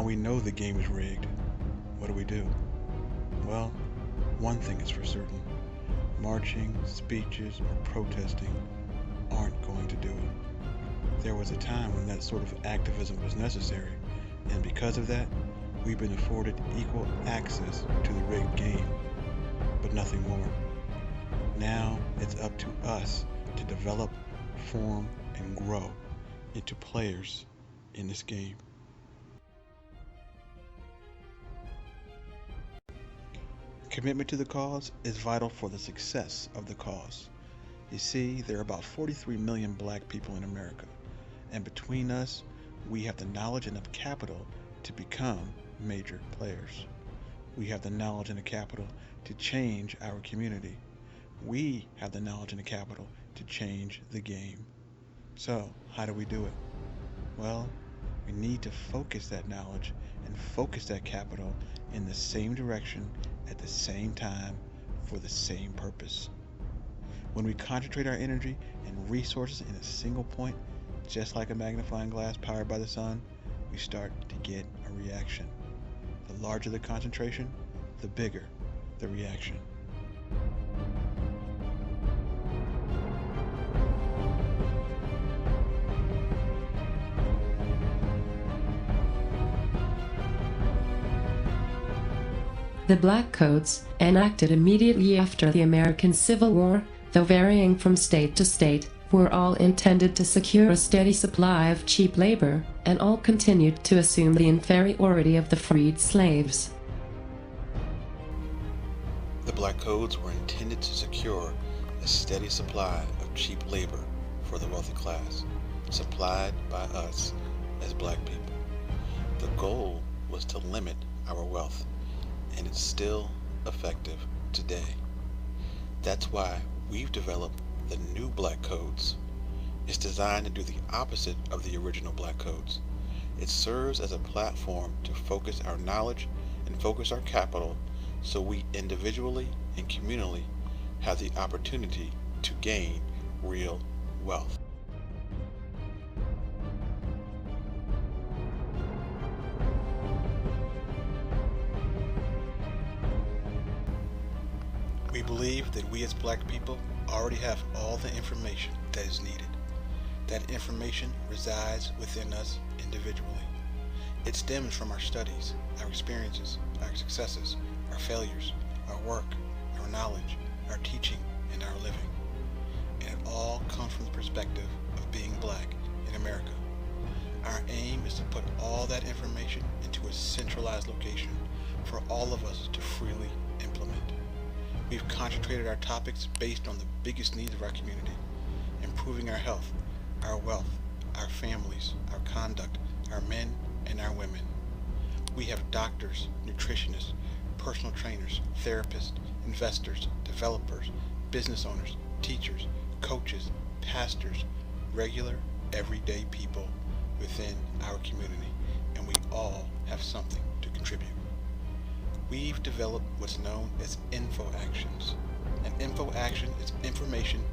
we know the game is rigged, what do? Well, one thing is for certain. Marching, speeches, or protesting aren't going to do it. There was a time when that sort of activism was necessary, and because of that, we've been afforded equal access to the rigged game, but nothing more. Now it's up to us to develop, form, and grow into players in this game. Commitment to the cause is vital for the success of the cause. You see, there are about 43 million black people in America, and between us, we have the knowledge and the capital to become major players. We have the knowledge and the capital to change our community. We have the knowledge and the capital to change the game. So, how do we do it? Well, we need to focus that knowledge and focus that capital in the same direction at the same time for the same purpose. When we concentrate our energy and resources in a single point, just like a magnifying glass powered by the sun, we start to get a reaction. The larger the concentration, the bigger the reaction. The Black Codes, enacted immediately after the American Civil War, though varying from state to state, were all intended to secure a steady supply of cheap labor, and all continued to assume the inferiority of the freed slaves. The Black Codes were intended to secure a steady supply of cheap labor for the wealthy class, supplied by us as black people. The goal was to limit our wealth, and it's still effective today. That's why we've developed the new Black Codes. It's designed to do the opposite of the original Black Codes. It serves as a platform to focus our knowledge and focus our capital so we individually and communally have the opportunity to gain real wealth. We believe that we as black people already have all the information that is needed. That information resides within us individually. It stems from our studies, our experiences, our successes, our failures, our work, our knowledge, our teaching, and our living. And it all comes from the perspective of being black in America. Our aim is to put all that information into a centralized location for all of us to freely implement. We've concentrated our topics based on the biggest needs of our community: improving our health, our wealth, our families, our conduct, our men and our women. We have doctors, nutritionists, personal trainers, therapists, investors, developers, business owners, teachers, coaches, pastors, regular, everyday people within our community, and we all have something to contribute. We've developed what's known as info actions. An info action is information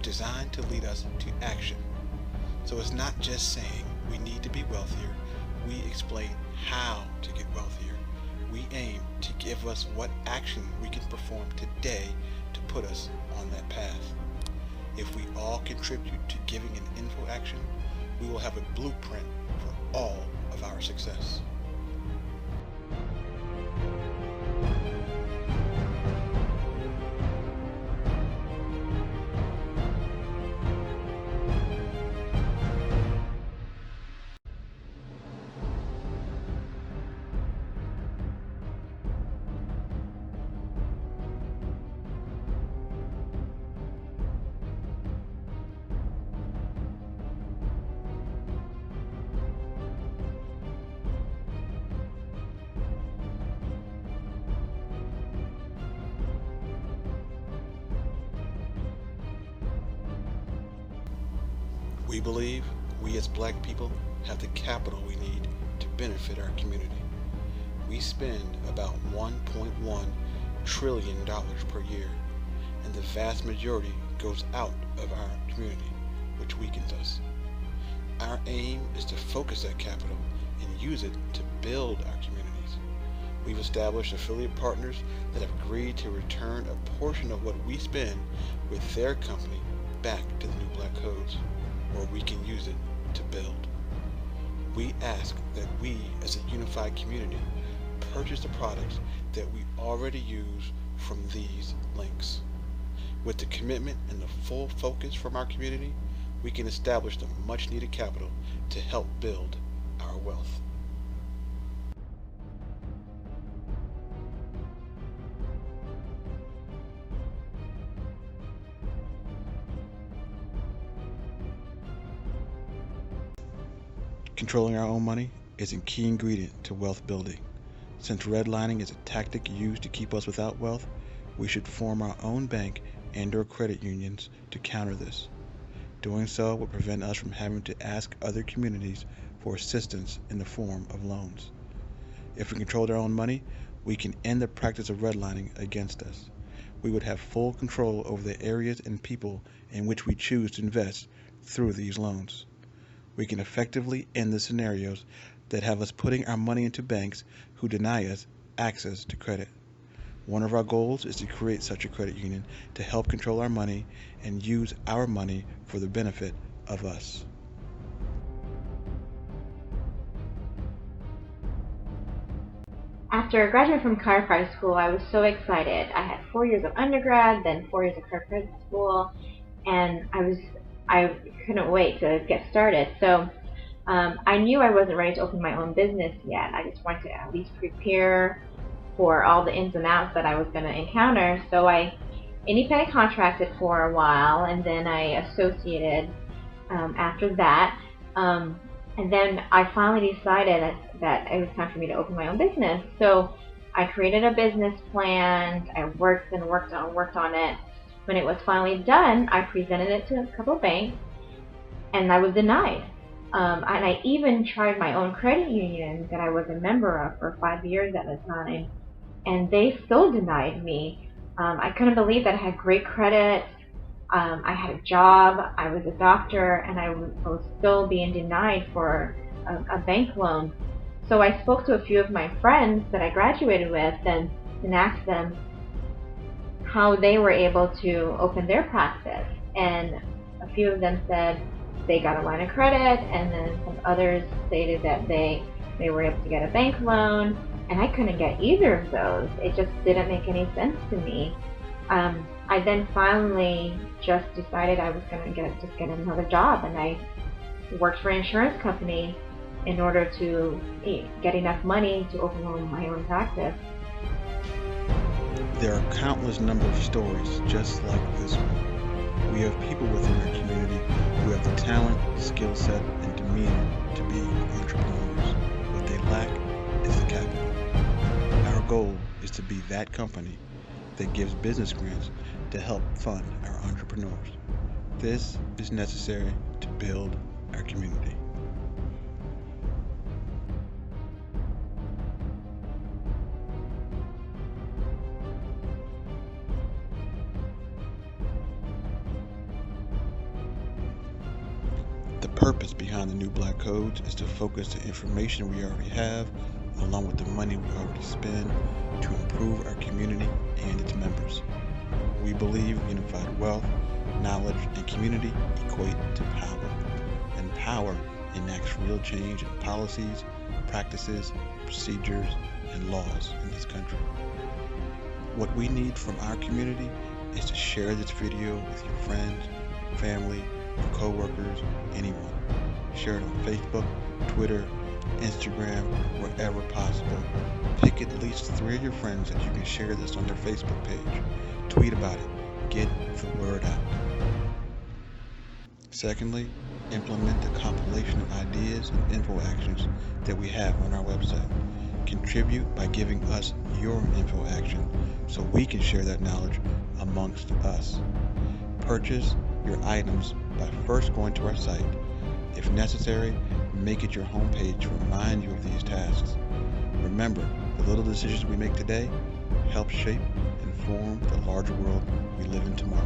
designed to lead us to action. So it's not just saying we need to be wealthier, we explain how to get wealthier. We aim to give us what action we can perform today to put us on that path. If we all contribute to giving an info action, we will have a blueprint for all of our success. We believe we as black people have the capital we need to benefit our community. We spend about $1.1 trillion per year, and the vast majority goes out of our community, which weakens us. Our aim is to focus that capital and use it to build our communities. We've established affiliate partners that have agreed to return a portion of what we spend with their company back to the New Black Codes, where we can use it to build. We ask that we, as a unified community, purchase the products that we already use from these links. With the commitment and the full focus from our community, we can establish the much needed capital to help build our wealth. Controlling our own money is a key ingredient to wealth building. Since redlining is a tactic used to keep us without wealth, we should form our own bank and/or credit unions to counter this. Doing so will prevent us from having to ask other communities for assistance in the form of loans. If we controlled our own money, we can end the practice of redlining against us. We would have full control over the areas and people in which we choose to invest through these loans. We can effectively end the scenarios that have us putting our money into banks who deny us access to credit. One of our goals is to create such a credit union to help control our money and use our money for the benefit of us. After graduating from chiropractic school, I was so excited. I had 4 years of undergrad, then 4 years of chiropractic school, and I couldn't wait to get started. So I knew I wasn't ready to open my own business yet. I just wanted to at least prepare for all the ins and outs that I was going to encounter. So I independent contracted for a while, and then I associated after that. And then I finally decided that it was time for me to open my own business. So I created a business plan. I worked on it. When it was finally done, I presented it to a couple of banks, and I was denied. And I even tried my own credit union that I was a member of for 5 years at the time, and they still denied me. I couldn't believe that I had great credit. I had a job. I was a doctor, and I was still being denied for a bank loan. So I spoke to a few of my friends that I graduated with and asked them how they were able to open their practice. And a few of them said they got a line of credit, and then some others stated that they were able to get a bank loan, and I couldn't get either of those. It just didn't make any sense to me. I then finally just decided I was going to get another job, and I worked for an insurance company in order to get enough money to open my own practice. There are countless number of stories just like this one. We have people within our community who have the talent, skill set, and demeanor to be entrepreneurs. What they lack is the capital. Our goal is to be that company that gives business grants to help fund our entrepreneurs. This is necessary to build our community. The purpose behind the New Black Codes is to focus the information we already have, along with the money we already spend, to improve our community and its members. We believe unified wealth, knowledge, and community equate to power, and power enacts real change in policies, practices, procedures, and laws in this country. What we need from our community is to share this video with your friends, family, your co-workers, anyone. Share it on Facebook, Twitter, Instagram, wherever possible. Pick at least 3 of your friends that you can share this on their Facebook page. Tweet about it. Get the word out. Secondly, implement the compilation of ideas and info actions that we have on our website. Contribute by giving us your info action so we can share that knowledge amongst us. Purchase your items by first going to our site. If necessary, make it your homepage to remind you of these tasks. Remember, the little decisions we make today help shape and form the larger world we live in tomorrow.